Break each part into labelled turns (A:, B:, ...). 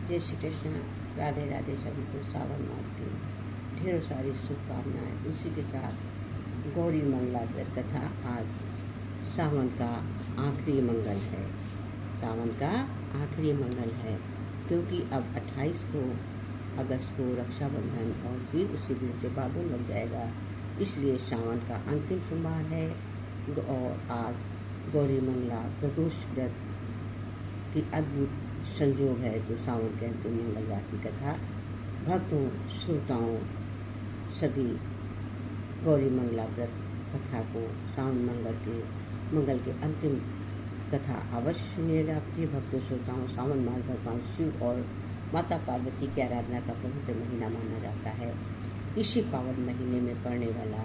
A: जय श्री कृष्ण। राधे राधे। सभी को सावन मास की ढेरों सारी शुभकामनाएं। उसी के साथ गौरी मंगला व्रत कथा। आज सावन का आखिरी मंगल है। सावन का आखिरी मंगल है क्योंकि अब 28 को अगस्त को रक्षाबंधन और फिर उसी दिन से बादल लग जाएगा, इसलिए सावन का अंतिम सोमवार है। और आज गौरी मंगला प्रदोष व्रत की अद्भुत संयोग है। तो सावन के अंतिम मंगलवार की कथा भक्तों, श्रोताओं सभी गौरी मंगला व्रत कथा को सावन मंगल के अंतिम कथा अवश्य सुनिएगा। प्रिय भक्तों, श्रोताओं, सावन मास भगवान शिव और माता पार्वती की आराधना का पवित्र महीना माना जाता है। इसी पावन महीने में पड़ने वाला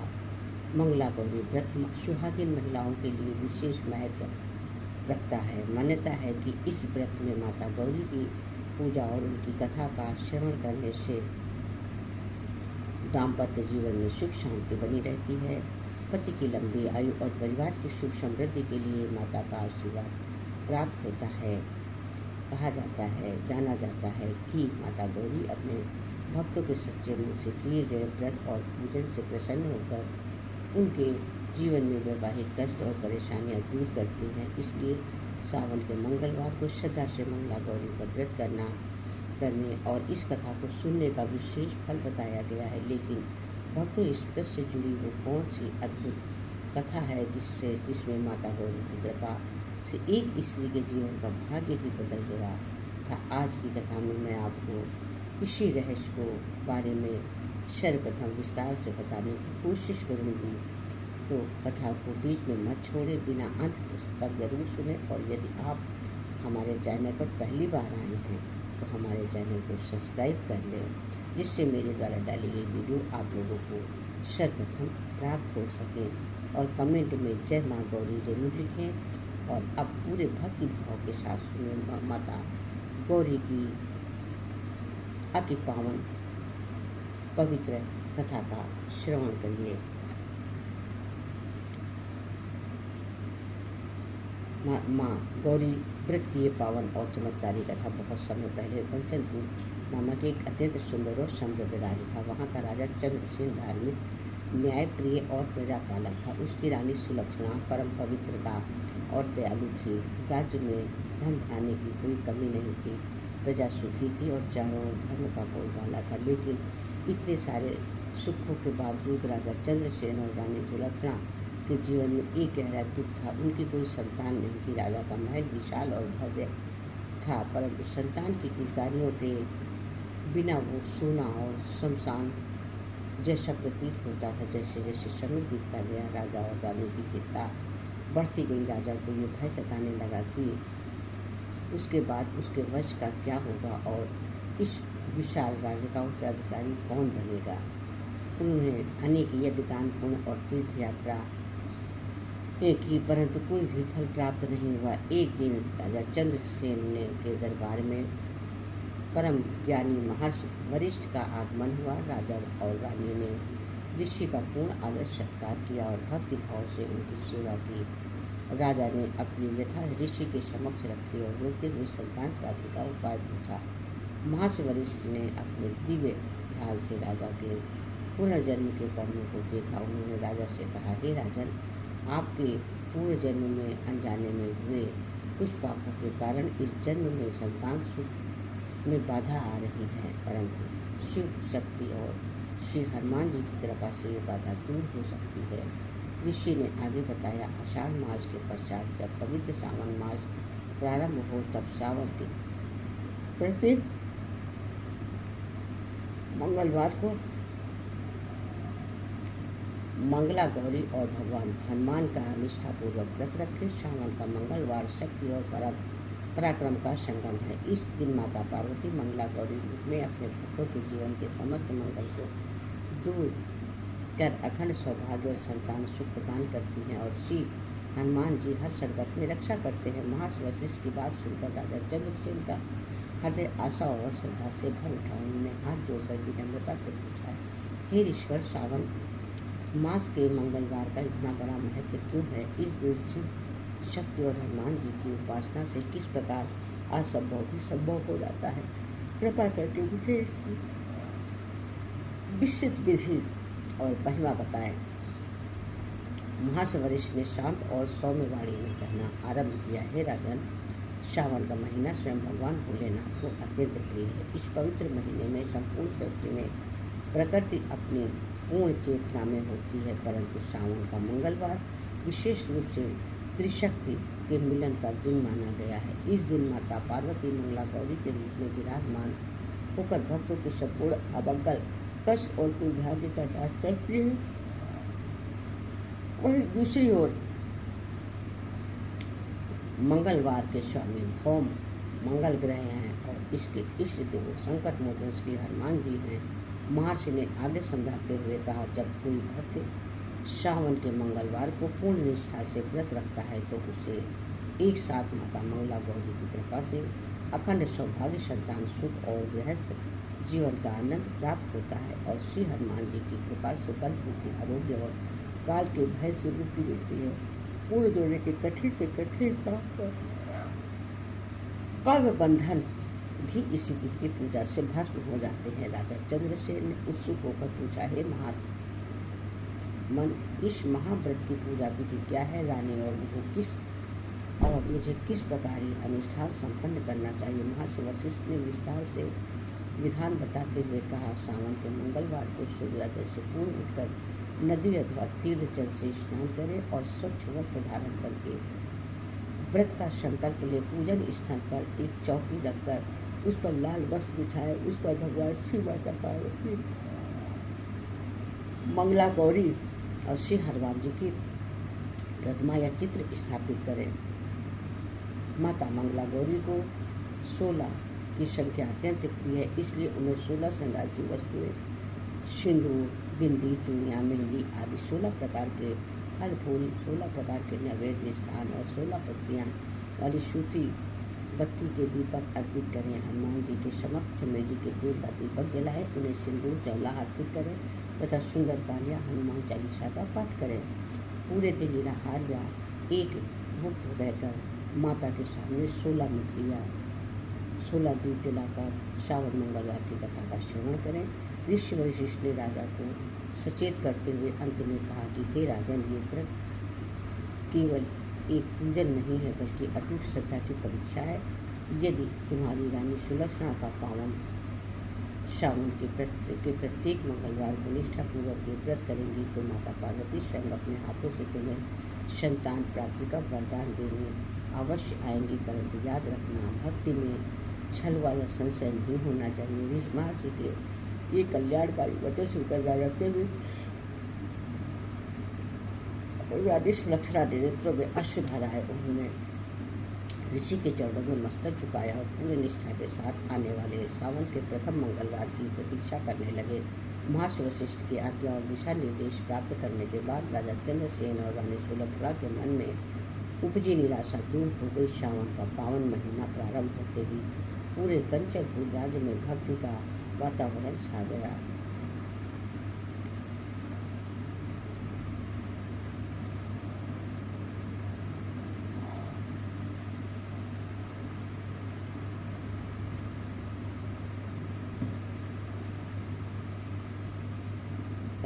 A: मंगला गौरी व्रत सुहागिन महिलाओं के लिए विशेष महत्व रखता है। मान्यता है कि इस व्रत में माता गौरी की पूजा और उनकी कथा का श्रवण करने से दाम्पत्य जीवन में सुख शांति बनी रहती है। पति की लंबी आयु और परिवार की सुख समृद्धि के लिए माता का आशीर्वाद प्राप्त होता है। कहा जाता है, जाना जाता है कि माता गौरी अपने भक्तों के सच्चे मन से किए गए व्रत और पूजन से प्रसन्न होकर उनके जीवन में वैवाहिक कष्ट और परेशानियां दूर करती हैं। इसलिए सावन के मंगलवार को श्रद्धा से मंगला गौरी का व्रत करने और इस कथा को सुनने का विशेष फल बताया गया है। लेकिन भक्तों, इस व्रत से जुड़ी वो कौन सी अद्भुत कथा है जिसमें माता गौरी की कृपा से एक स्त्री के जीवन का भाग्य ही बदल गया था। आज की कथा में मैं आपको इसी रहस्य को बारे में सर्वप्रथम विस्तार से बताने की कोशिश करूँगी। तो कथा को बीच में मत छोड़े, बिना अंत तक जरूर सुने। और यदि आप हमारे चैनल पर पहली बार आए हैं तो हमारे चैनल को सब्सक्राइब कर लें, जिससे मेरे द्वारा डाली गई वीडियो आप लोगों को सर्वप्रथम प्राप्त हो सके। और कमेंट में जय माँ गौरी जरूर लिखें। और अब पूरे भक्ति भाव के साथ सुने माता गौरी की अति पावन पवित्र कथा का श्रवण करिए। माँ गौरी व्रत की ये पावन और चमत्कारी कथा बहुत समय पहले कंचनपुर नामक एक अत्यंत सुंदर और समृद्ध राज्य था। वहाँ का राजा चंद्रसेन धार्मिक, न्यायप्रिय और प्रजापालक था। उसकी रानी सुलक्षणा परम पवित्रता और दयालु थी। राज्य में धन धान्य की कोई कमी नहीं थी। प्रजा सुखी थी और चारों ओर धर्म का बोलबाला था। लेकिन इतने सारे सुखों के बावजूद राजा चंद्रसेन और रानी सुलक्षणा के जीवन में एक गहरा दुख था। उनकी कोई संतान नहीं थी। राजा का महल विशाल और भव्य था, परंतु संतान की किलकारियों के बिना वो सूना और शमशान जैसा प्रतीत होता था। जैसे जैसे समय बीतता गया, राजा और रानी की चिंता बढ़ती गई। राजा को ये भय सताने लगा कि उसके बाद उसके वंश का क्या होगा और इस विशाल राज्य का उत्तराधिकारी कौन बनेगा। उन्होंने अनेक यज्ञ, दान, पुण्य और तीर्थ यात्रा की, परंतु कोई भी फल प्राप्त नहीं हुआ। एक दिन राजा चंद्रसेन के दरबार में परम ज्ञानी महर्षि वरिष्ठ का आगमन हुआ। राजा और रानी ने ऋषि का पूर्ण आदर सत्कार किया और भक्ति भाव से उनकी सेवा की। राजा ने अपनी व्यथा ऋषि के समक्ष रखी और रोते हुए संतान प्राप्ति का उपाय पूछा। महर्षि वरिष्ठ ने अपने दिव्य ध्यान से राजा के पुनर्जन्म के कर्मों को देखा। उन्होंने राजा से कहा, हे राजन, आपके पूर्व जन्म में अनजाने में हुए कुछ पापों के कारण इस जन्म में संतान सुख में बाधा आ रही है, परंतु शिव शक्ति और श्री हनुमान जी की कृपा से ये बाधा दूर हो सकती है। ऋषि ने आगे बताया, आषाढ़ मास के पश्चात जब पवित्र सावन मास प्रारंभ हो, तब सावन के प्रत्येक मंगलवार को मंगला गौरी और भगवान हनुमान का निष्ठापूर्वक व्रत रखें। सावन का मंगलवार शक्ति और पराक्रम का संगम है। इस दिन माता पार्वती मंगला गौरी रूप में अपने भक्तों के जीवन के समस्त मंगल को दूर कर अखंड सौभाग्य और संतान सुख प्रदान करती हैं और श्री हनुमान जी हर संकट में रक्षा करते हैं। महर्षि वशिष्ठ की बात सुनकर राजा चंद्रसेन का हृदय आशा और श्रद्धा से भर उठा। उन्होंने हाथ जोड़कर विनम्रता से पूछा, हे ईश्वर, सावन मास के मंगलवार का इतना बड़ा महत्व क्यों है? इस दिन शिव शक्ति और हनुमान जी की उपासना से किस प्रकार असंभव भी संभव हो जाता है? कृपा करके मुझे इसकी विस्तृत विधि और महिमा बताएं। महासवरिष्ठ ने शांत और सौम्य वाणी में कहना आरंभ किया, हे राजन, श्रावण का महीना स्वयं भगवान भोलेनाथ को अत्यंत प्रिय है। इस पवित्र महीने में संपूर्ण सृष्टि में प्रकृति अपनी पूर्ण चेतना में होती है, परंतु श्रावण का मंगलवार विशेष रूप से त्रिशक्ति के मिलन का दिन माना गया है। इस दिन माता पार्वती मंगला गौरी के रूप में विराजमान होकर भक्तों के संपूर्ण अमंगल, कष्ट और दुर्भाग्य का नाश करती है। वहीं दूसरी ओर मंगलवार के स्वामी भौम मंगल ग्रह हैं और इसके इष्ट देव संकट मोचन श्री हनुमान जी हैं। महर्षि ने आगे समझाते हुए कहा, जब कोई भक्त श्रावण के मंगलवार को पूर्ण निष्ठा से व्रत रखता है तो उसे एक साथ माता मंगला गौरी की कृपा से अखंड सौभाग्य, संतान सुख और गृहस्थ जीवन का आनंद प्राप्त होता है और श्री हनुमान जी की कृपा से बल बुद्धि, आरोग्य और काल के भय से मुक्ति मिलती है। पूर्ण जोड़ने के कठिन से कठिन कर्म बंधन भी इस तिथि की पूजा से भस्म हो जाते हैं। राजा चंद्रसेन ने उत्सुक होकर पूछा, हे महात्मन, इस महाव्रत की पूजा विधि क्या है रानी, और मुझे किस प्रकार ये अनुष्ठान संपन्न करना चाहिए। महर्षि वशिष्ठ ने विस्तार से विधान बताते हुए कहा, सावन के मंगलवार को सूर्योदय से पूर्व उठकर नदी अथवा तीर्थ जल से स्नान करें और स्वच्छ वस्त्र धारण करके व्रत का संकल्प ले। पूजन स्थान पर एक चौकी रखकर उस पर लाल वस्त्र बिछाए, उस पर भगवान शिव, माता पार्वती, मंगला गौरी और श्री हनुमान जी की प्रतिमा या चित्र स्थापित करें। माता मंगला गौरी को 16 की संख्या अत्यंत प्रिय है, इसलिए उन्हें 16 श्रृंगार की वस्तुएं, सिंदूर, बिंदी, चूड़ियाँ, मेहंदी आदि 16 प्रकार के फल फूल, 16 प्रकार के नैवेद्य मिष्ठान और 16 पत्तियाँ वाली सूती बत्ती के दीपक अर्पित करें। हनुमान जी के समक्ष चमेली के तेल का दीपक जलाएं, उन्हें सिंदूर चौला अर्पित करें तथा सुंदर कालिया हनुमान चालीसा का पाठ करें। पूरे दिन निराहार या एक मुक्त रहकर माता के सामने 16 मुखरिया 16 दीप जलाकर श्रावण मंगलवार की कथा का श्रवण करें। ऋषि वशिष्ठ ने राजा को सचेत करते हुए अंत में कहा कि हे राजन, ये व्रत केवल एक पूजन नहीं है बल्कि अटूट श्रद्धा की परीक्षा है। यदि तुम्हारी रानी सुलक्षणा का पावन श्रावण के प्रत्येक मंगलवार को निष्ठापूर्वक व्रत करेंगी तो माता पार्वती स्वयं अपने हाथों से तुम्हें संतान प्राप्ति का वरदान देने अवश्य आएंगी। परंतु याद रखना, भक्ति में छल वाला संशय नहीं होना चाहिए। महर्षि के ये कल्याणकारी वचन सुनकर राजा के सुलक्षणा ने नेत्रों में अश्रु भरा है। उन्होंने ऋषि के चरणों में मस्तक झुकाया और पूरी निष्ठा के साथ आने वाले सावन के प्रथम मंगलवार की प्रतीक्षा करने लगे। महर्षि वशिष्ठ की आज्ञा और दिशा निर्देश प्राप्त करने के बाद राजा चंद्रसेन और रानी सुलक्षणा के मन में उपजी निराशा दूर हो गई। श्रावण का पावन महीना प्रारंभ होते ही पूरे कंचनपुर राज्य में भक्ति का वातावरण छा गया।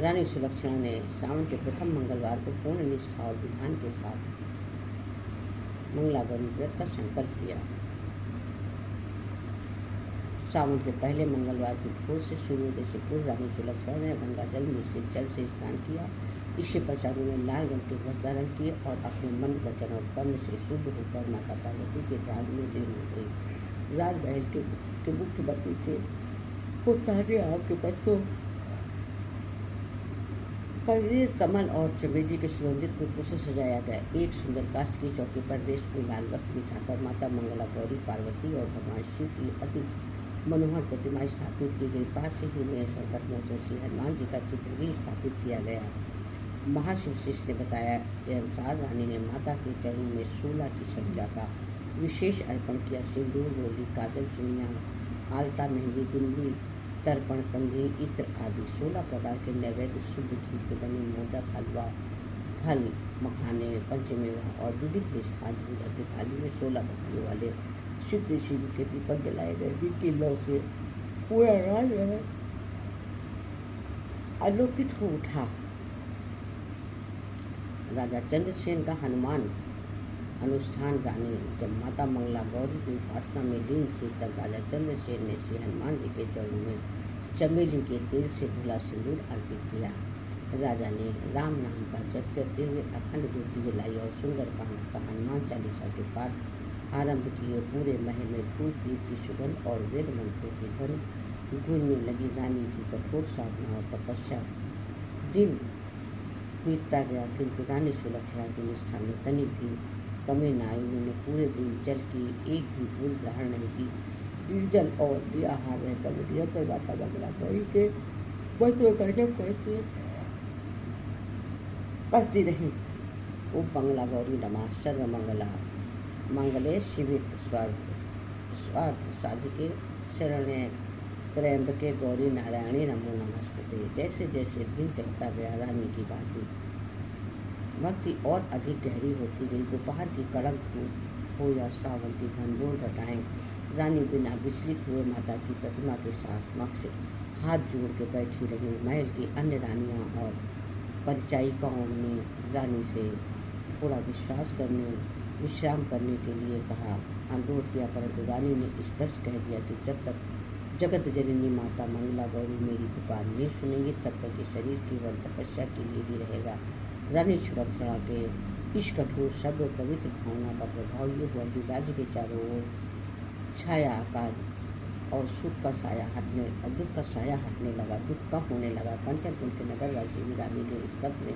A: रानी सुलक्षणा ने सावन के प्रथम मंगलवार को पूर्ण निष्ठा और विधान के साथ मंगलागौरी व्रत का संकल्प लिया। सावन के पहले मंगलवार की भोर से सूर्योदय से पूर्व रानी सुलक्षणा ने गंगा जल में से जल से स्नान किया। इसके पश्चात उन्होंने लाल रंग के वस्त्र धारण किए और अपने मन, वचन और कर्म से शुद्ध होकर माता पार्वती के ध्यान में लीन हो गई। राजमहल के मुख्य बत्ती के ताजे आम के पत्तों पनीर, कमल और चमेली के सुगंधित पुष्पों से सजाया गया। एक सुंदर काष्ठ की चौकी पर रेशमी लाल वस्त्र बिछाकर माता मंगला गौरी, पार्वती और भगवान शिव की अति मनोहर प्रतिमा स्थापित की गई। पास ही में संकट मोचन श्री हनुमान जी का चित्र भी स्थापित किया गया। महर्षि वशिष्ठ ने बताया के अनुसार रानी ने माता के चरणों में 16 की संख्या का विशेष अर्पण किया। सिंदूर, रोली, काजल, चुनिया, आलता, मेहंदी, बिंदी, तर्पण, कंघी, इत्र आदि 16 प्रकार के नैवेद्य, शुद्ध घी के बने मोदक, हलवा, फल, मखाने, पंचमेवा और विविध मिष्ठान पूजा की थाली में 16 बत्तियों वाले शुद्ध शिव के दीपक जलाए गए, जिनकी लौ से पूरा राज्य आलोकित हो उठा। राजा चंद्रसेन का हनुमान अनुष्ठान रानी जब माता मंगला गौरी की उपासना में लीन थी, तब राजा चंद्रसेन ने श्री हनुमान जी के चरणों में चमेली के तेल से धुला सिंदूर अर्पित किया। राजा ने राम नाम का जप करते हुए अखंड ज्योति जलाई और सुंदर का हनुमान चालीसा के पाठ आरंभ किए। पूरे महल में धूप दीप की सुगंध और वेद मंत्रों की ध्वनि गूंजने लगी। रानी की कठोर साधना और तपस्या दिन बीतता गया, किंतु रानी सुलक्षणा की निष्ठा में तनी भी कमी न आई। उन्होंने पूरे दिन जल की एक भी बूंद ग्रहण नहीं की। निर्जल और निराहार रहकर निरंतर माता मंगला गौरी के मंत्रों का जप करती रही। ओम मंगला गौरी नमः सर्वमंगला मंगले शिवित स्वार्थ साधिके शरण्ये त्र्यंबके गौरी नारायणी नमो नमस्ते। जैसे जैसे दिन चलता गया, रानी की भक्ति और अधिक गहरी होती गई। दोपहर की कड़क धूप हो या सावन की घनघोर घटाएं, रानी बिना विचलित हुए माता की प्रतिमा के साथ मक्ष हाथ जोड़ के बैठी रही। महल की अन्य रानियां और परिचारिकाओं ने रानी से थोड़ा विश्राम करने के लिए कहा, अनुरोध किया, परंतु रानी ने स्पष्ट कह दिया कि जब तक जगत जननी माता मंगला गौरी मेरी पुकार नहीं सुनेंगी, तब तक ये शरीर केवल तपस्या के लिए ही रहेगा। रानी सुलक्षणा के इस कठोर शब्द और पवित्र भावना का प्रभाव ये हुआ कि राज्य के चारों ओर छाया आकार और सुख का साया हटने लगा, दुख कम होने लगा। कंचनपुर के नगरवासी भी रानी के इस कथन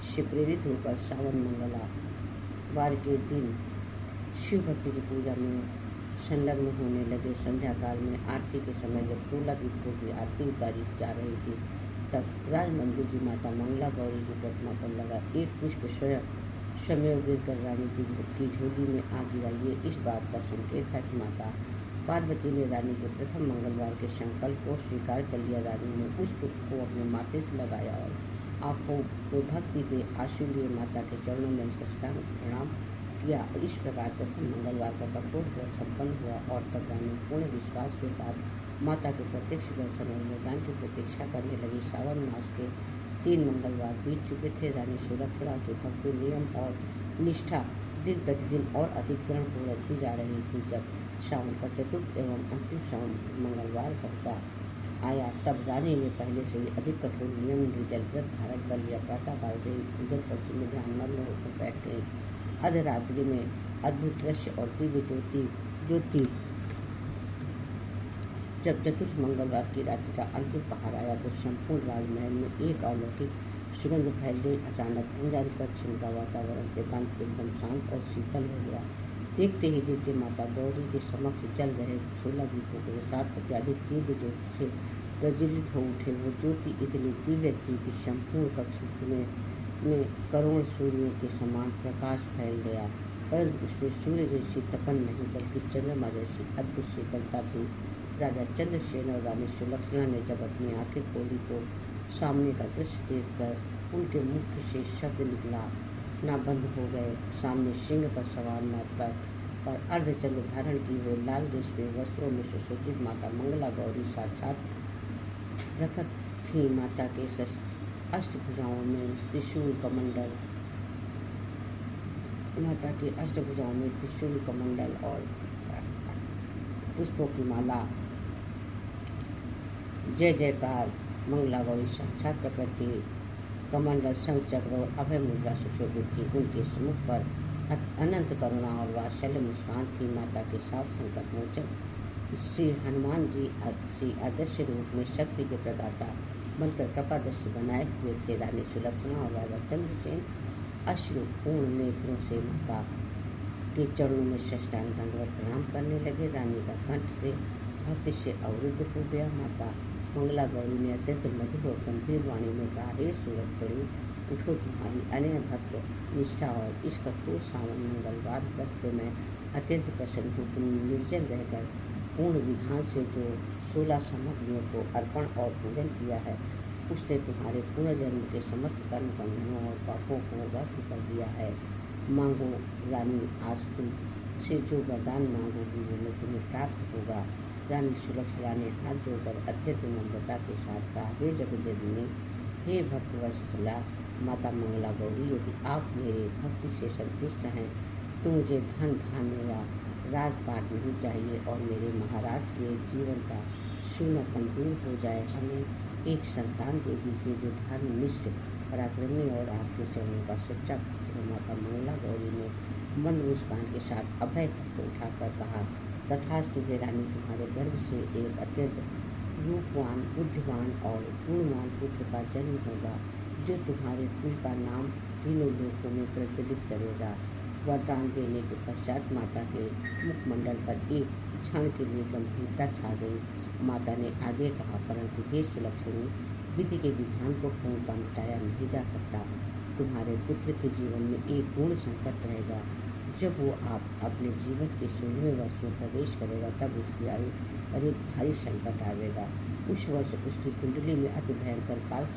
A: से प्रेरित होकर सावन मंगलवार के दिन शिव भक्ति की पूजा में संलग्न होने लगे। संध्या काल में आरती के समय जब 16 दीपों की आरती उतारी जा रही थी, तब राज मंदिर की माता मंगला गौरी की प्रतिमा पर लगा एक पुष्प स्वयं गिरकर रानी की झोली में आ गिरा। ये इस बात का संकेत था कि माता पार्वती ने रानी के प्रथम मंगलवार के संकल्प को स्वीकार कर लिया। रानी ने उस पुष्प को अपने माथे से लगाया और आंखों में भक्ति के आंसू लिए माता के चरणों में साष्टांग प्रणाम किया। इस प्रकार प्रथम मंगलवार का कठोर व्रत संपन्न हुआ और तब रानी पूर्ण विश्वास के साथ माता के प्रत्यक्ष दर्शन और वरदान की प्रतीक्षा करने लगी। सावन मास के 3 मंगलवार बीत चुके थे। रानी सुलक्षणा के भक्ति नियम और निष्ठा दिन प्रतिदिन और अधिक दृढ़ होती जा रही थी। जब सावन का चतुर्थ एवं अंतिम सावन मंगलवार होता आया, तब रानी ने पहले से ही अधिक कठोर नियम निर्जल व्रत धारण कर लिया। प्रातःकाल से ही पूजन पक्ष में ध्यानमग्न होकर बैठ गई। अर्धरात्रि में अद्भुत दृश्य और दिव्य ज्योति जब चतुर्थ मंगलवार की रात्रि का अंतिम पहाड़ आया, तो संपूर्ण राजमहल में एक अलौकिक सुगंध फैल गई। अचानक पूजा कक्ष का वातावरण एकांत एकदम शांत और शीतल हो गया। देखते ही देखते माता गौरी के समक्ष जल रहे 16 दीपों के साथ अत्यधिक दिव्य ज्योति से प्रज्वलित हो उठे। वो ज्योति इतनी दिव्य थी कि संपूर्ण कक्ष में करोड़ सूर्यों के समान प्रकाश फैल गया, परंतु उसमें सूर्य जैसी तपन नहीं बल्कि चंद्रमा जैसी अद्भुत शीतलता थी। राजा चंद्रसेन और रानी सुलक्षणा ने जब अपनी आंखें खोली तो सामने का दृश्य देखकर उनके मुख से शब्द निकला ना बंद हो गए। सामने सिंह पर सवार माता पर अर्धचंद्र धारण की हुए लाल रेशमी वस्त्रों में सुसज्जित माता मंगला गौरी साक्षात प्रकट थी। माता के अष्टभुजाओं में त्रिशूल कमंडल और पुष्पों की माला। जय जयकार। मंगला गौरी साक्षात प्रकट थी। कमंडल शंख चक्र और अभय मुद्रा सुशोभित थी। उनके मुख पर अनंत करुणा और वात्सल्य मुस्कान थी। माता के साथ संकट मोचन श्री हनुमान जी श्री अदृश्य रूप में शक्ति के प्रदाता बनकर कृपादृश्य बनाए हुए थे। रानी सुलक्षणा और राजा चंद्रसेन अश्रुपूर्ण नेत्रों से माता के चरणों में साष्टांग दंडवत प्रणाम करने लगे। रानी का कंठ से भक्ति से अवरुद्ध हो गया। माता मंगला गौरी ने अत्यंत मधुर और गंभीर वाणी में कहा, हे सुलक्षणी, उठो, तुम्हारी अनन्य भक्त निष्ठा और इस कठोर सावन मंगलवार व्रत से मैं अत्यंत प्रसन्न हूँ। तुमने निर्जल रहकर पूर्ण विधान से जो 16 सामग्रियों को अर्पण और पूजन किया है, उसने तुम्हारे पुनर्जन्म के समस्त कर्म बंधनों और पापों को भस्म कर दिया है। मांगो रानी, आज तुम से जो वरदान मांगोगी वो तुम्हें प्राप्त होगा। रानी सुलक्षणा ने हाथ जोड़कर अत्यंत नम्रता के साथ कहा, हे जगज्जननी, हे भक्तवत्सला माता मंगला गौरी, यदि आप मेरे भक्ति से संतुष्ट हैं तो मुझे धन धान्य या राजपाट नहीं चाहिए और मेरे महाराज के जीवन का शून्यपन दूर हो जाए। हमें एक संतान दे दीजिए जो धर्मनिष्ठ, पराक्रमी और आपके चरणों का सच्चा भक्त हो। माता मंगला गौरी ने मंद मुस्कान के साथ अभय हस्त उठाकर कहा, तथास्तु हे रानी, तुम्हारे गर्भ से एक अत्यंत रूपवान, बुद्धिमान और गुणवान पुत्र का जन्म होगा जो तुम्हारे कुल का नाम तीनों लोकों में प्रज्वलित करेगा। वरदान देने के पश्चात माता के मुखमंडल पर एक क्षण के लिए गंभीरता छा गई। माता ने आगे कहा, परंतु हे सुलक्षणी, विधि के विधान को पूर्णतः मिटाया नहीं जा सकता। तुम्हारे पुत्र के जीवन में एक पूर्ण संकट रहेगा। जब वो आप अपने जीवन के 16वें वर्ष में प्रवेश करेगा तब उसकी आयु पर एक भारी संकट आवेगा। उस वर्ष उसकी कुंडली में अति भयंकर काल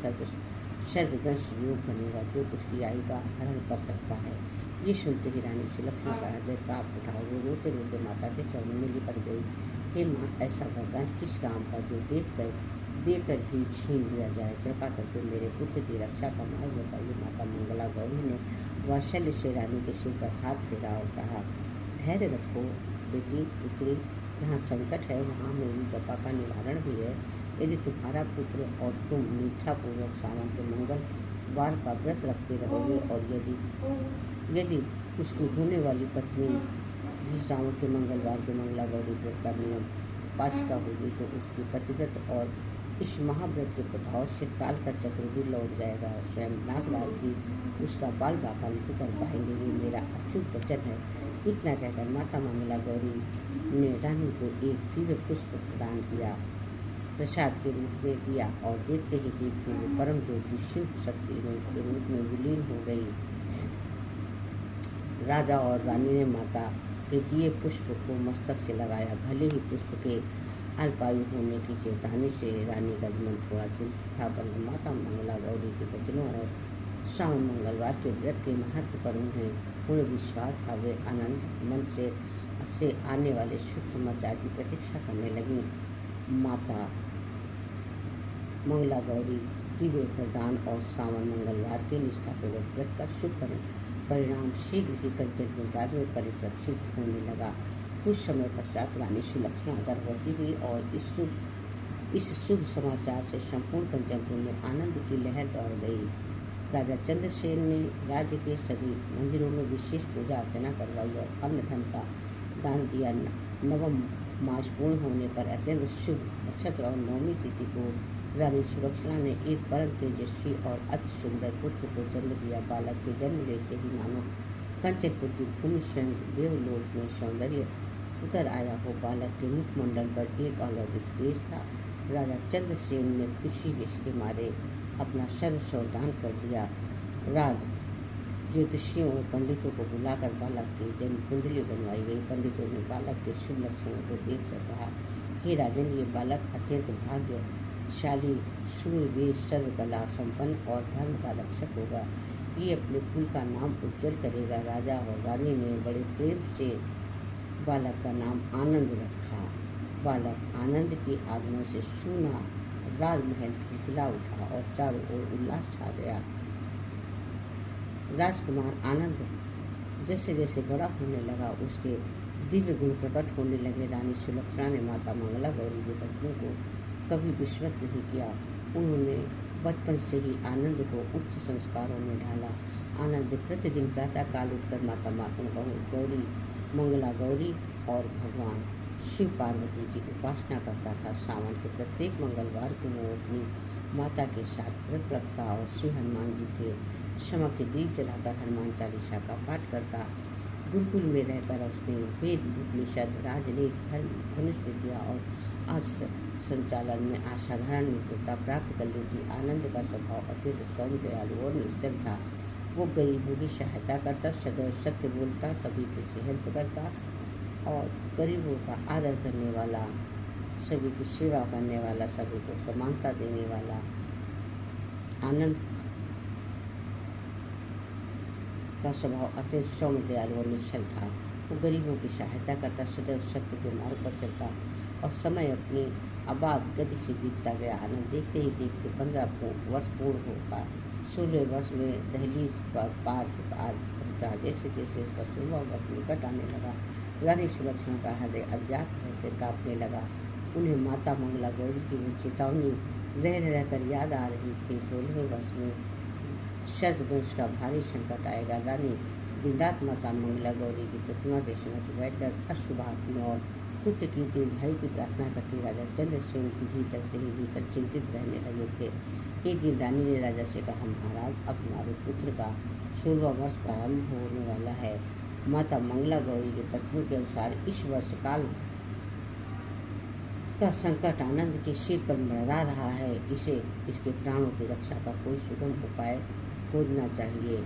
A: सर्पदंश योग बनेगा जो उसकी आयु का हरण कर सकता है। ये सुनते ही रानी सुलक्षणा का हृदय कांप उठा। वो रोते रोते माता के चरणों में लिपट गई। हे माँ, ऐसा वरदान किस काम का जो देकर ही छीन लिया जाए। कृपा करके मेरे पुत्र की रक्षा का मार्ग बताइए। माता मंगला गौरी ने वात्सल्य से रानी के सिर पर हाथ फेरा और कहा, धैर्य रखो बेटी पुत्री, जहाँ संकट है वहाँ मेरी कृपा का निवारण भी है। यदि तुम्हारा पुत्र और तुम निष्ठापूर्वक सावन के मंगलवार का व्रत रखते रहोगे और यदि उसकी होने वाली पत्नी भी सावन के मंगलवार के मंगला गौरी व्रत का नियम उपासिका होगी तो उसकी पतिव्रत और इस महाव्रत के प्रभाव से काल का चक्र भी लौट जाएगा। स्वयं नागराज भी उसका बाल बाका नहीं कर पाएंगे। ये मेरा अचूक वचन है। इतना कहकर माता मंगला गौरी ने रानी को एक दिव्य पुष्प प्रदान किया, प्रसाद के रूप में दिया और देखते ही देखते वो परम ज्योति शिव शक्ति के रूप में विलीन हो गई। राजा और रानी ने माता के दिए पुष्प को मस्तक से लगाया। भले ही पुष्प के अल्पायु होने की चेतावनी से रानी का मन थोड़ा चिंतित था, परंतु माता मंगला गौरी के वचनों और सावन मंगलवार के व्रत के महत्व पर उन्हें विश्वास था। वे आनंद मन से आने वाले शुभ समाचार की प्रतीक्षा करने लगी। माता मंगला गौरी दिव्य प्रदान और सावन मंगलवार के निष्ठापूर्वक व्रत का शुभ परिणाम शीघ्र ही कंचनपुर राज्य में परिलक्षित होने लगा। कुछ समय पश्चात रानी सुलक्षणा गर्भवती हुई और इस शुभ समाचार से संपूर्ण कंचनपुर में आनंद की लहर दौड़ गई। राजा चंद्रसेन ने राज्य के सभी मंदिरों में विशेष पूजा अर्चना करवाई और अन्न धन का दान दिया। नवम मास पूर्ण होने पर अत्यंत शुभ नक्षत्र और नवमी तिथि को रानी सुलक्षणा ने एक परम तेजस्वी और अति सुंदर पुत्र को जन्म दिया। बालक के जन्म लेते ही मानो कंचनपुर की भूमि स्वयं देवलोक में सौंदर्य उतर आया हो। बालक के मुखमंडल पर एक अलौकिक तेज था। राजा चंद्रसेन ने खुशी के मारे अपना सर्वस्व दान कर दिया। राज ज्योतिषियों और पंडितों को बुलाकर बालक की जन्म कुंडली बनवाई गई। पंडितों ने बालक के शुभ लक्षणों को देखकर कहा, हे राजन, ये बालक अत्यंत भाग्यशाली, सूरवीर, सर्वकला संपन्न और धर्म का रक्षक होगा। ये अपने कुल का नाम उज्जवल करेगा। राजा और रानी ने बड़े प्रेम से बालक का नाम आनंद रखा। बालक आनंद के आगमन से सूना राजमहल खिलखिला उठा और चारों ओर उल्लास छा गया। राजकुमार आनंद जैसे जैसे बड़ा होने लगा उसके दिव्य गुण प्रकट होने लगे। रानी सुलक्षणा ने माता मंगला गौरी के बच्चों को कभी विस्मृत नहीं किया। उन्होंने बचपन से ही आनंद को उच्च संस्कारों में ढाला। आनंद प्रतिदिन प्रातः काल उठकर माता गौरी मंगला गौरी और भगवान शिव पार्वती की उपासना करता था। सावन के प्रत्येक मंगलवार को वो अपनी माता के साथ व्रत रखता और श्री हनुमान जी के समक्ष दीप जलाकर हनुमान चालीसा का पाठ करता। गुरुकुल में रहकर उसने वेद, उपनिषद, राजनीति, धर्म, धनुष विद्या और अस्त्र संचालन में असाधारण निपुणता प्राप्त कर ली थी। आनंद का स्वभाव अत्यंत सौम्य, दयालु और निश्चल था। वो गरीबों की सहायता करता, सदैव सत्य बोलता, सभी की हेल्प करता और गरीबों का आदर करने वाला, सभी की सेवा करने वाला, सभी को समानता देने वाला। आनंद का स्वभाव अत्यंत सौम्य, दयालु और निश्चल था। वो गरीबों की सहायता करता, सदैव सत्य के मार्ग पर चलता और समय अपनी आबाद गति से बीतता गया। आनंद देखते ही देखते 15 वर्ष पूर्ण होगा। 16 वर्ष में दहलीज पर पार आज पहुँचा। जैसे जैसे उसका 16वां वर्ष निकट आने लगा, रानी सुलक्षणा का हृदय अज्ञात भय से कांपने लगा। उन्हें माता मंगला गौरी की वो चेतावनी रह रहकर याद आ रही थी। 16वें वर्ष में शरदवंश का भारी संकट आएगा। रानी दिन रात माता मंगला गौरी की प्रतिमा के समक्ष बैठकर अश्रुभाग्नि और पुत्र की दीर्घायु की प्रार्थना करती। राजा चंद्रसेन भीतर से ही भीतर चिंतित रहने लगे थे। एक दिन रानी ने राजा से कहा, महाराज, अब हमारे पुत्र का 16वां वर्ष प्रारंभ होने वाला है। माता मंगला गौरी के पत्नी के अनुसार इस वर्ष काल का संकट आनंद के सिर पर मंडरा रहा है। इसके प्राणों की रक्षा का कोई सुगम उपाय खोजना चाहिए।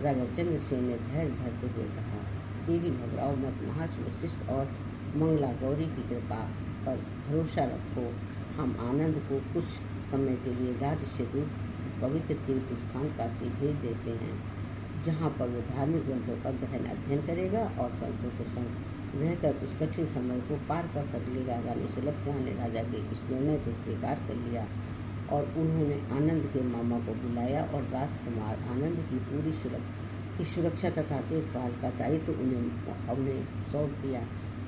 A: राजा चंद्रसेन ने धैर्य धरते हुए कहा, देवी घबराओ मत, महर्षि वशिष्ठ और मंगला गौरी की कृपा पर भरोसा रखो। हम आनंद को कुछ समय के लिए राज्य से दूर पवित्र तीर्थ स्थान काशी भेज देते हैं, जहाँ पर वो धार्मिक ग्रंथों का गहन अध्ययन करेगा और संतों के संग रहकर उस कठिन समय को पार कर सकेगा। रानी सुलक्षणा ने राजा के इस निर्णय को स्वीकार कर लिया और उन्होंने आनंद के मामा को बुलाया और राजकुमार आनंद की पूरी सुरक्षा तथा देखभाल का दायित्व उन्हें सौंप दिया।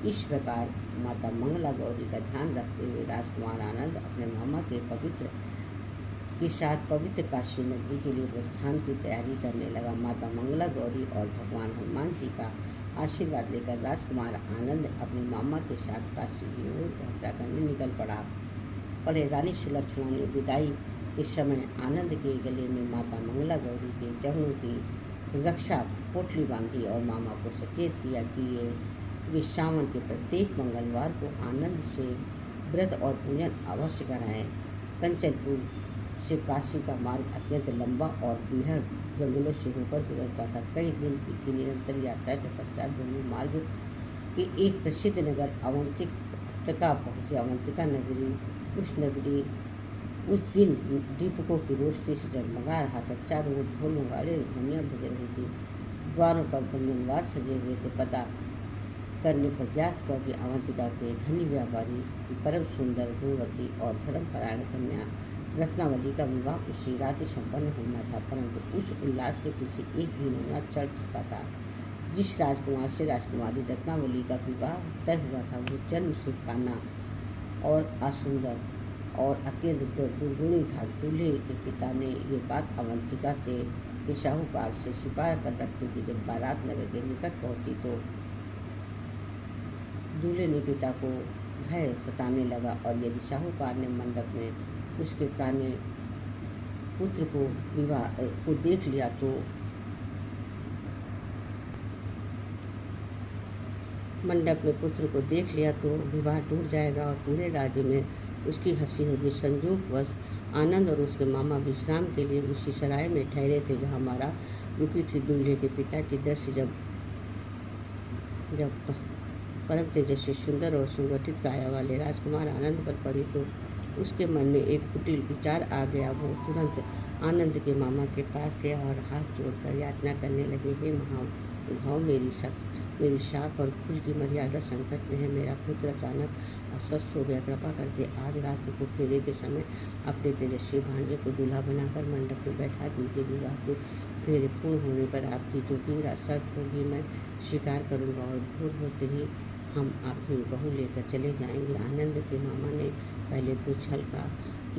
A: इस प्रकार माता मंगला गौरी का ध्यान रखते हुए राजकुमार आनंद अपने मामा के साथ पवित्र काशी नगरी के लिए प्रस्थान की तैयारी करने लगा। माता मंगला गौरी और भगवान हनुमान जी का आशीर्वाद लेकर राजकुमार आनंद अपने मामा के साथ काशी की ओर यात्रा करने निकल पड़े। रानी सुलक्षणा ने विदाई के समय आनंद के गले में माता मंगला गौरी के चरणों की रक्षा पोटली बांधी और मामा को सचेत किया कि वे सावन के प्रत्येक मंगलवार को आनंद से व्रत और पूजन अवश्य कराएं। कंचनपुर से काशी का मार्ग अत्यंत लंबा और बीहड़ जंगलों से होकर गुजरता था। कई दिन की निरंतर यात्रा के पश्चात दोनों मार्ग के एक प्रसिद्ध नगर अवंतिका पहुँचे। अवंतिका नगरी उस दिन दीपकों की रोशनी से जगमगा रहा था। चारों ओर ढोल नगाड़े ध्वनियाँ बज रही थी। द्वारों पर व्यंजनवार सजे हुए थे। पता करने पर ज्ञात हुआ कि अवंतिका के धनी व्यापारी की परम सुंदर गुणवती और धर्मपरायण कन्या रत्नावली का विवाह उसी रात संपन्न होना था, परंतु उस उल्लास के पीछे एक भी होना चढ़ चुका था। जिस राजकुमार से राजकुमारी रत्नावली का विवाह तय हुआ था, वो जन्म से काना और असुंदर और अत्यंत दुर्गुणी था। दूल्हे के पिता ने ये बात अवंतिका के साहूकार से छिपा कर रखी थी। जब बारात नगर के निकट पहुंची तो दूल्हे ने पिता को भय सताने लगा और यदि साहूकार ने मंडप में उसके काने पुत्र को देख लिया तो विवाह टूट जाएगा और पूरे राज्य में उसकी हंसी होगी। संयोगवश आनंद और उसके मामा विश्राम के लिए उसी सराय में ठहरे थे जहाँ हमारा रुकी थी। दूल्हे के पिता की दृष्टि जब परम तेजस्वी सुंदर और सुगठित काया वाले राजकुमार आनंद पर पड़ी तो उसके मन में एक कुटिल विचार आ गया। वो तुरंत आनंद के मामा के पास गया और हाथ जोड़कर याचना करने लगे, हे महाभाव, मेरी शाख और कुल की मर्यादा संकट में है। मेरा पुत्र अचानक अस्वस्थ हो गया। कृपा करके आज रात को फेरे के समय अपने तेजस्वी भांजे को दूल्हा बनाकर मंडप में बैठा दीजिए। विवाह के फेरे पूर्ण होने पर आपकी जो भी शर्त होगी मैं स्वीकार करूँगा और भोर होते ही हम अपनी बहू लेकर चले जाएंगे। आनंद के मामा ने पहले तो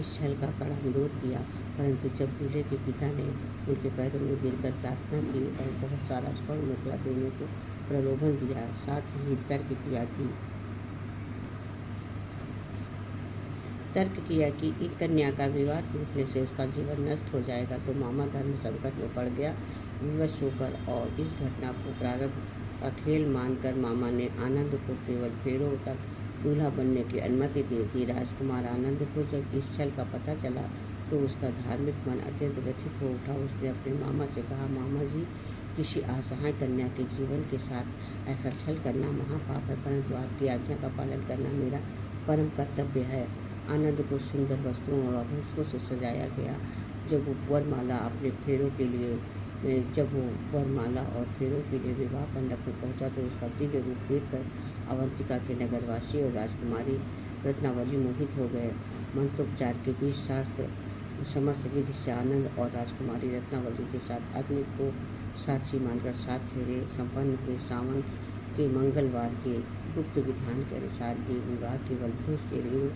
A: इस छल का कड़ा विरोध किया, परंतु जब दूल्हे के पिता ने उनके पैरों में गिरकर प्रार्थना की और बहुत सारा स्वर्ण मुद्रा देने को प्रलोभन दिया, साथ ही तर्क किया कि एक कन्या का विवाह टूटने से उसका जीवन नष्ट हो जाएगा, तो मामा धर्म संकट में पड़ गया। विवश होकर और इस घटना को प्रारंभ का खेल मानकर मामा ने आनंद को केवल फेरों तक दूल्हा बनने की अनुमति दे दी। राजकुमार आनंद को जब इस छल का पता चला तो उसका धार्मिक मन अत्यंत व्यथित हो उठा। उसने अपने मामा से कहा, मामा जी, किसी असहाय कन्या के जीवन के साथ ऐसा छल करना महापाप है, परंतु आपकी आज्ञा का पालन करना मेरा परम कर्तव्य है। आनंद को सुंदर वस्त्रों और आभूषणों से सजाया गया। जब वो वरमाला और फेरों के लिए विवाह मंडप में पहुंचा तो उसका दिव्य रूप देखकर अवंतिका के नगरवासी और राजकुमारी रत्नावली मोहित हो गए। मंत्रोपचार के बीच शास्त्र समस्त विधि से आनंद और राजकुमारी रत्नावली के साथ अग्नि को साक्षी मानकर 7 फेरे संपन्न हुए। सावन के मंगलवार के गुप्त विधान के अनुसार ये विवाह केवल 2 शरीरों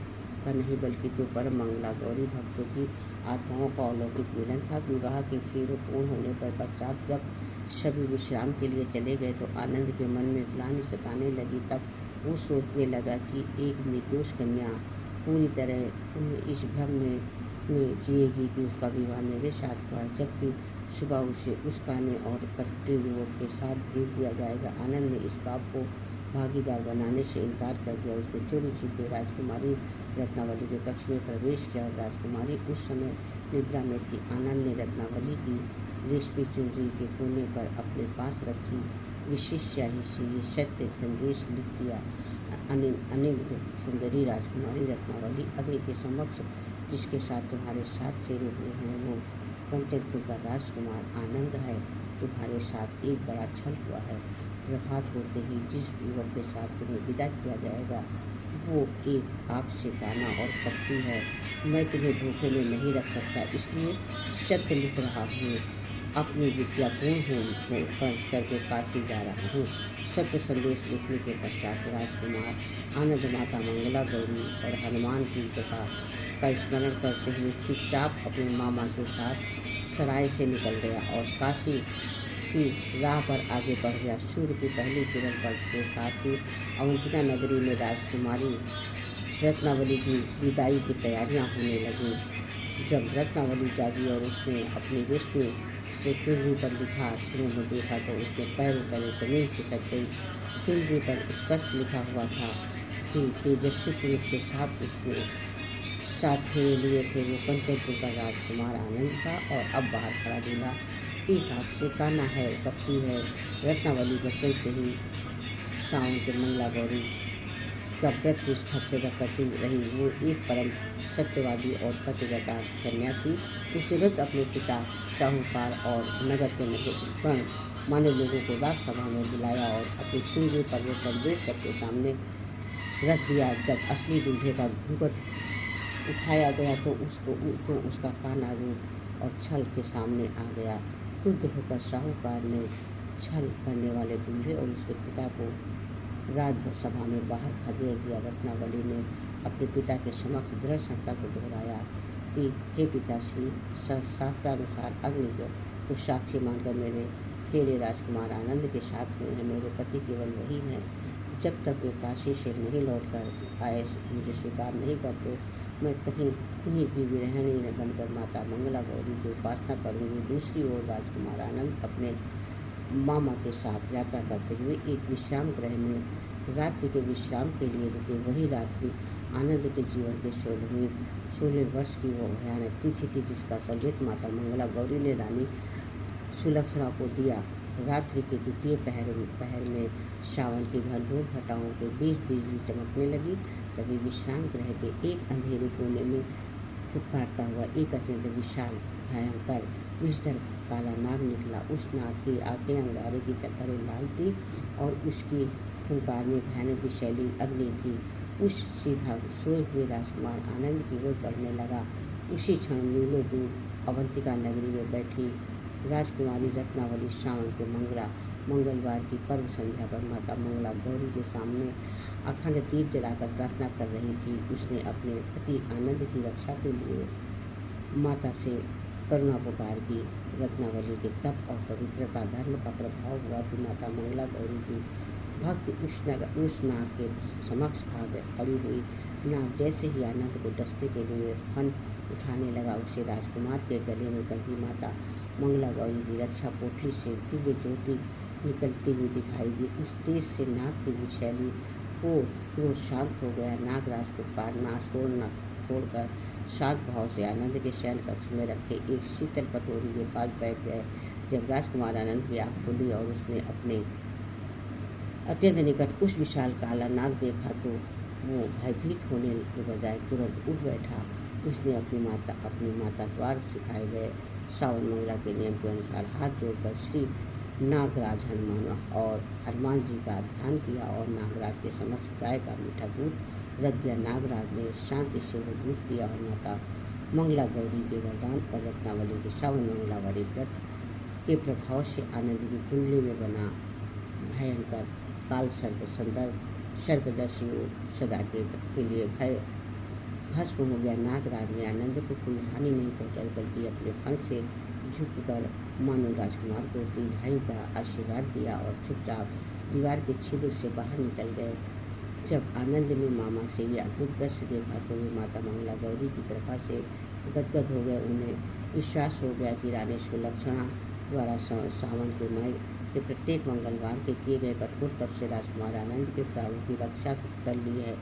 A: का नहीं बल्कि 2 परम मंगला गौरी भक्तों की आत्माओं का अलौकिक मिलन था। विवाह के फेरे पूर्ण होने पर पश्चात जब सभी विश्राम के लिए चले गए तो आनंद के मन में ग्लानि सताने लगी। तब वो सोचने लगा कि एक निर्दोष कन्या पूरी तरह इस भ्रम में जिएगी कि उसका विवाह मेरे साथ हुआ, जबकि सुबह उसे उस काने और कपटे युवक के साथ भेज दिया जाएगा। आनंद ने इस बात को भागीदार बनाने से इनकार कर दिया। उसने चोरी छिपे राजकुमारी रत्नावली के कक्ष में प्रवेश किया और राजकुमारी उस समय निद्रा में थी। आनंद ने रत्नावली की रेशमी चुनरी के कोने पर अपने पास रखी विशेष स्याही से ये सत्य संदेश लिख दिया। अनिग सुंदरी राजकुमारी रत्नावली, अग्नि के समक्ष जिसके साथ तुम्हारे 7 फेरे हुए हैं वो कंचनपुर का राजकुमार आनंद है। तुम्हारे साथ एक बड़ा छल हुआ है। प्रभात होते ही जिस युवक के साथ तुम्हें विदा किया जाएगा वो एक आँख से काना और कपटी है। मैं तुम्हें धोखे में नहीं रख सकता, इसलिए सत्य लिख रहा हूँ। अपनी विद्या पूर्ण करके काशी जा रहा हूँ। सत्य संदेश लिखने के पश्चात राजकुमार आनंद माता मंगला गौरी और हनुमान की कृपा का स्मरण करते हुए चुपचाप अपने मामा के साथ सराय से निकल गया और काशी की राह पर आगे बढ़ गया। सूर्य की पहली किरण पड़ने के साथ ही अवंतिका नगरी में राजकुमारी रत्नावली की विदाई की तैयारियां होने लगीं। जब रत्नावली जागी और उसने अपनी रेशमी से चुनरी पर लिखा अक्षरों में देखा तो उसके पैर तले जमीन खिसक गई। चुनरी पर स्पष्ट लिखा हुआ था कि तेजस्वी पुरुष के साथ उसने 7 फेरे लिए थे। वो कंचनपुर का राजकुमार आनंद था और अब बाहर खड़ा दूल्हा एक आँख से काना है, कपटी है। रत्नावली बचपन से ही सावन के मंगला गौरी का व्रत निष्ठा से करती रही। वो एक परम सत्यवादी और पतिव्रता कन्या थी। उसने तुरंत अपने पिता साहूकार और नगर के गण माने लोगों को राजसभा में बुलाया और अपनी चुनरी पर वो संदेश सबके सामने रख दिया। जब असली दूल्हे का घूंघट उठाया गया तो उसका काना रूप और छल के सामने आ गया। क्रुद्ध होकर साहूकार ने छल करने वाले दूल्हे और उसके पिता को राजसभा में बाहर खदेड़ दिया। रत्नावली ने अपने पिता के समक्ष दृढ़ संकल्प दोहराया कि हे पिताश्री, शास्त्रानुसार अग्नि को साक्षी मानकर मेरे फेरे राजकुमार आनंद के साथ हुए हैं। मेरे पति केवल वही हैं। जब तक वे काशी से नहीं लौट कर आए मुझे स्वीकार नहीं करते, मैं कहीं उन्हीं की विरहणी बनकर माता मंगला गौरी की उपासना करूँगी। दूसरी ओर राजकुमार आनंद अपने मामा के साथ यात्रा करते हुए एक विश्राम गृह में रात्रि के विश्राम के लिए रुके। वही रात्रि आनंद के जीवन के 16 वर्ष की वो भयानक तिथि थी जिसका संकेत माता मंगला गौरी ने रानी सुलक्षणा को दिया। रात्रि के द्वितीय पहर में सावन की घनघोर घटाओं के बीच बिजली चमकने लगी। तभी विश्राम गृह के एक अंधेरे कोने में फुफकारता हुआ एक अत्यंत विशाल भयंकर विषधर काला नाग निकला। उस नाग की आंखें अंगारे की तरह लाल थी और उसकी फुंकार में भयानक विषैली अग्नि थी। उस सीधा सोए हुए राजकुमार आनंद की ओर बढ़ने लगा। उसी क्षण मीलों दूर अवंतिका नगरी में बैठी राजकुमारी रत्नावली सावन के मंगलवार की पर्व संध्या पर माता मंगला गौरी के सामने अखंड दीप जलाकर प्रार्थना कर रही थी। उसने अपने पति आनंद की रक्षा के लिए माता से करुणा पुकार की। रत्नावली के तप और पवित्रता धर्म का प्रभाव हुआ कि माता मंगला गौरी की भक्त उस नाग के समक्ष खड़ी हुई। नाग जैसे ही आनंद को डसने के लिए फन उठाने लगा, उसे राजकुमार के गले में बंधी माता मंगला गौरी की रक्षा पोटली से दिव्य ज्योति निकलती हुई दिखाई दी। उस तेज से नाग की विषैली को शांत हो गया। नागराज को पारना छोड़कर शांत भाव से आनंद के शयन कक्ष में रखे एक शीतल कटोरी के पास बैठ गए। जब राजकुमार आनंद की आँख खुली और उसने अपने अत्यंत निकट उस विशाल काला नाग देखा तो वो भयभीत होने के बजाय तुरंत उठ बैठा। उसने अपनी माता द्वारा सिखाए गए सावन मंगला के नियम के अनुसार हाथ जोड़कर श्री नागराज हनुमान जी का ध्यान किया और नागराज के समक्ष गाय का मीठा दूध रख दिया। नागराज ने शांति से वो दूध पिया और माता मंगला गौरी के वरदान और रत्नावली के श्रावण मंगलावरी व्रत के प्रभाव से आनंद की कुंडली में बना भयंकर काल सर्प सर्पदर्शी सदा के लिए भय भस्म हो गया। नागराज ने आनंद को कोई हानि नहीं पहुंचाई, बल्कि अपने फन से झुककर मानो राजकुमार को दीर्घायु का आशीर्वाद दिया और चुपचाप दीवार के छिद्र से बाहर निकल गए। जब आनंद ने मामा से यह अद्भुत दृश्य देखा तो वे माता मंगला गौरी की कृपा से गदगद हो गए। उन्हें विश्वास हो गया कि रानी सुलक्षणा द्वारा सावन के माई के प्रत्येक मंगलवार के किए गए कठोर तप से राजकुमार आनंद के प्राणों की रक्षा कर ली है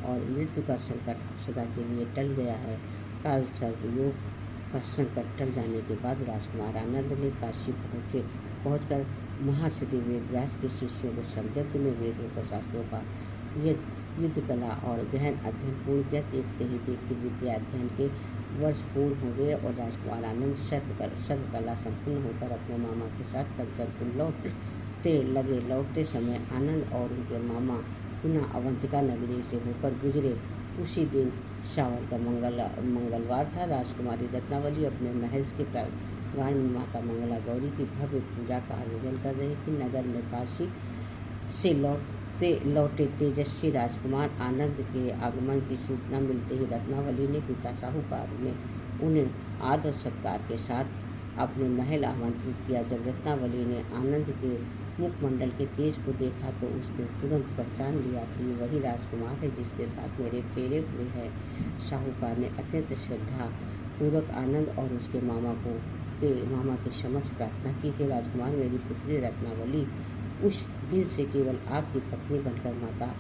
A: और मृत्यु का संकट अब सदा के लिए टल गया है। काल सर्वयोग का संकट टल जाने के बाद राजकुमार आनंद ने काशी पहुंचकर महर्षि वेदव्यास के शिष्यों के संदिग्ध में वेदों का शास्त्रों का युद्ध कला और गहन अध्ययन पूर्ण किया। देखते ही देखते विद्या अध्ययन के वर्ष पूर्ण हो गए और राजकुमार आनंद सर्वकला संपूर्ण होकर अपने मामा के साथ कंचनपुर लौटते समय आनंद और उनके मामा पुनः अवंतिका नगरी से होकर गुजरे। उसी दिन श्रावण का मंगलवार था। राजकुमारी रत्नावली अपने महल के प्रांगण में माता मंगला गौरी की भव्य पूजा का आयोजन कर रही थी। नगर में काशी से लौटे तेजस्वी राजकुमार आनंद के आगमन की सूचना मिलते ही रत्नावली ने पिता साहूकार ने उन्हें आदर सत्कार के साथ अपने महल आमंत्रित किया। जब रत्नावली ने आनंद के मुखमंडल के तेज को देखा तो उसने तुरंत पहचान लिया कि वही राजकुमार है जिसके साथ मेरे फेरे हुए हैं। साहूकार ने अत्यंत श्रद्धा पूर्वक आनंद और उसके मामा के समक्ष प्रार्थना की कि राजकुमार, मेरी पुत्री रत्नावली उस दिन से केवल आपकी पत्नी बनकर माता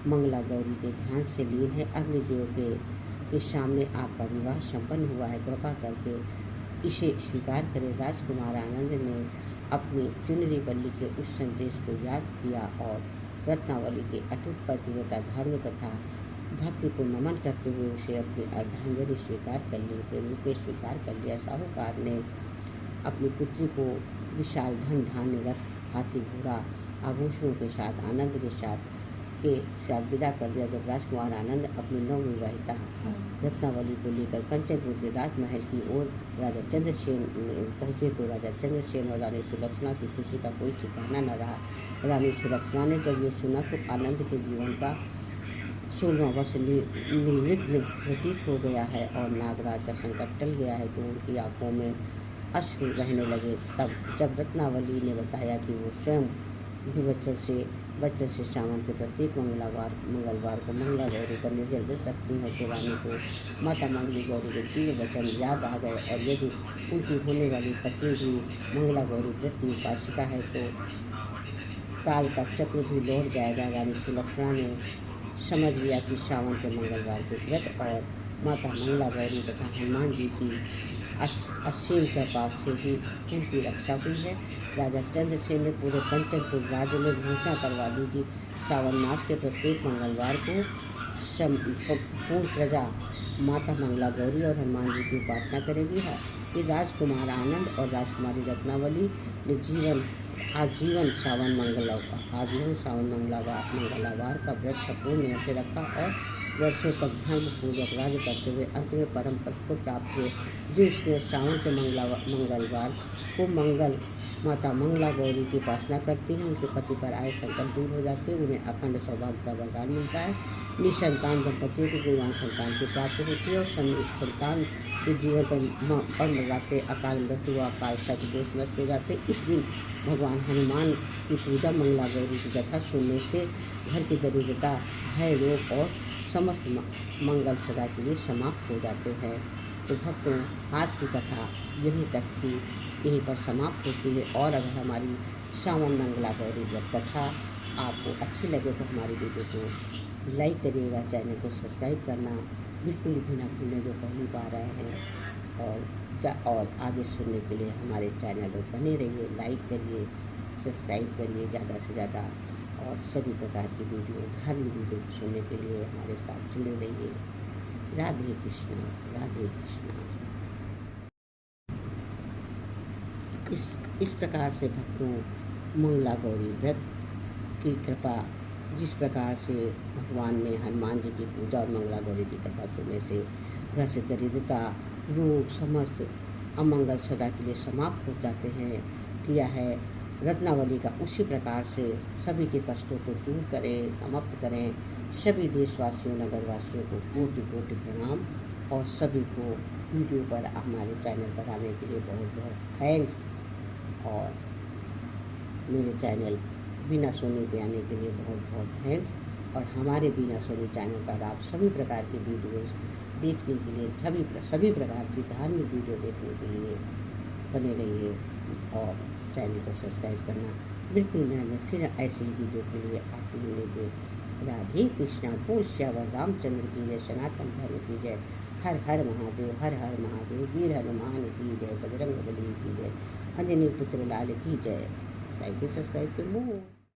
A: मंगला गौरी के ध्यान से लीन है। अग्निदेव के सामने आपका विवाह संपन्न हुआ है, कृपा करके इसे स्वीकार करें। राजकुमार आनंद ने अपनी चुनरी पर लिखे उस संदेश को याद किया और रत्नावली के अटूट पतिव्रता धर्म तथा भक्ति को नमन करते हुए उसे अपनी अर्धांगिनी के रूप में स्वीकार कर लिया। साहूकार ने अपनी पुत्री को विशाल धन धान्य रथ, हाथी घोड़ा आभूषणों के साथ आनंद के साथ विदा कर दिया। जब राजकुमार आनंद अपनी नवविवाहिता रत्नावली को लेकर कंचनपुर के राजमहल की ओर राजा चंद्रसेन पहुंचे तो राजा चंद्रसेन और रानी सुलक्षणा की खुशी का कोई ठिकाना न रहा। रानी सुलक्षणा ने जब ये सुना तो आनंद के जीवन का 16वां वर्ष निर्विघ्न व्यतीत हो गया है और नागराज का संकट टल गया है तो उनकी आंखों में अश्रु बहने लगे। तब जब रत्नावली ने बताया कि वो स्वयं भी बचपन से सावन के प्रत्येक मंगलवार को मंगला गौरी का निर्जल व्रत रखती है तो रानी को माता मंगली गौरी के तीव्र वचन याद आ गए और यदि उनकी होने वाली पत्नी भी मंगला गौरी व्रत की उपासिका है तो काल का चक्र भी लौट जाएगा। रानी सुलक्षणा ने समझ लिया कि सावन के मंगलवार के व्रत और माता मंगला गौरी तथा हनुमान जी की असीम कृपा से ही उनकी रक्षा हुई है। राजा चंद्रसेन ने पूरे कंचनपुर राज्य में घोषणा करवा दी कि सावन मास के प्रत्येक मंगलवार को पूर्ण प्रजा माता मंगला गौरी और हनुमान जी की उपासना करेगी। कि राजकुमार आनंद और राजकुमारी रत्नावली ने आजीवन सावन मंगलवार का व्रत पूर्ण नियम से रखा और वर्षों तक धर्म पूर्वक राज्य करते हुए अंत में परम पद को प्राप्त हुए। जो इसलिए सावन के मंगलवार को माता मंगला गौरी की उपासना करती हैं उनके पति पर आए संकट दूर हो जाते हैं, उन्हें अखंड सौभाग्य का वरदान मिलता है। निसंतान दंपतियों को गुणवान संतान की प्राप्ति होती है और संतान के जीवन पर लगाते अकाल मृत्यु व अकाल सर्प दोष नष्ट हो जाते। इस दिन भगवान हनुमान की पूजा मंगला गौरी की कथा सुनने से घर की दरिद्रता, भय, रोग और समस्त मंगल सदा के लिए समाप्त हो जाते हैं। तो भक्तों, आज की कथा यहीं तक थी, यहीं पर समाप्त होती है। और अगर हमारी सावन मंगला गौरी व्रत कथा आपको अच्छी लगे तो हमारी वीडियो को लाइक करिएगा, चैनल को सब्सक्राइब करना बिल्कुल भी ना भूलें जो पहली बार आए हैं। और आगे सुनने के लिए हमारे चैनल पर बने रहिए, लाइक करिए, सब्सक्राइब करिए ज़्यादा से ज़्यादा और सभी प्रकार की वीडियो, धार्मिक वीडियो सुनने के लिए हमारे साथ जुड़े रहिए। राधे कृष्णा, राधे कृष्णा। इस प्रकार से भक्तों मंगला गौरी व्रत की कृपा जिस प्रकार से भगवान में हनुमान जी की पूजा और मंगला गौरी की कथा सुनने से घर से दरिद्रता, रोग, समस्त अमंगल सदा के लिए समाप्त हो जाते हैं, किया है। रत्नावली का उसी प्रकार से सभी के कष्टों को दूर करें, समाप्त करें। सभी देशवासियों, नगरवासियों को कोटि कोटि प्रणाम और सभी को वीडियो पर हमारे चैनल पर आने के लिए बहुत बहुत थैंक्स। और मेरे चैनल बीना सोनी पे आने के लिए बहुत बहुत थैंक्स। और हमारे बीना सोनी चैनल पर आप सभी प्रकार की वीडियोस देखने के लिए, सभी प्रकार की धार्मिक वीडियो देखने के लिए बने रहिए और चैनल को सब्सक्राइब करना बिल्कुल न। फिर ऐसी वीडियो के लिए आप मिलेंगे। राधे कृष्णा, बोल श्यावर रामचंद्र की जय, सनातन धर्म की जय। हर हर महादेव, हर हर महादेव। वीर हनुमान की जय, बजरंग बली की जय, अंजनी पुत्र लाल की जय। Like subscribe to more.